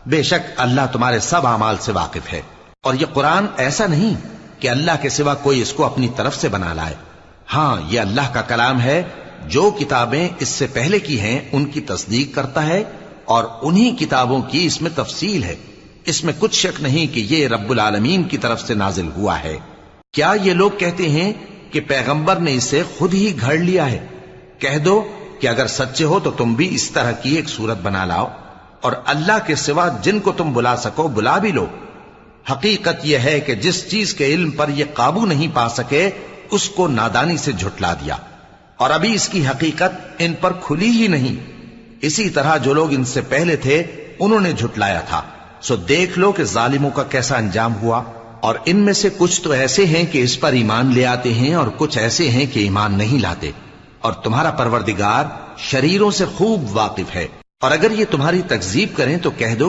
بے شک اللہ تمہارے سب اعمال سے واقف ہے، اور یہ قرآن ایسا نہیں کہ اللہ کے سوا کوئی اس کو اپنی طرف سے بنا لائے۔ ہاں، یہ اللہ کا کلام ہے، جو کتابیں اس سے پہلے کی ہیں ان کی تصدیق کرتا ہے، اور انہی کتابوں کی اس میں تفصیل ہے۔ اس میں کچھ شک نہیں کہ یہ رب العالمین کی طرف سے نازل ہوا ہے۔ کیا یہ لوگ کہتے ہیں کہ پیغمبر نے اسے خود ہی گھڑ لیا ہے؟ کہہ دو کہ اگر سچے ہو تو تم بھی اس طرح کی ایک صورت بنا لاؤ، اور اللہ کے سوا جن کو تم بلا سکو بلا بھی لو۔ حقیقت یہ ہے کہ جس چیز کے علم پر یہ قابو نہیں پا سکے اس کو نادانی سے جھٹلا دیا، اور ابھی اس کی حقیقت ان پر کھلی ہی نہیں۔ اسی طرح جو لوگ ان سے پہلے تھے انہوں نے جھٹلایا تھا، سو دیکھ لو کہ ظالموں کا کیسا انجام ہوا۔ اور ان میں سے کچھ تو ایسے ہیں کہ اس پر ایمان لے آتے ہیں، اور کچھ ایسے ہیں کہ ایمان نہیں لاتے، اور تمہارا پروردگار شریروں سے خوب واقف ہے۔ اور اگر یہ تمہاری تکذیب کریں تو کہہ دو کہ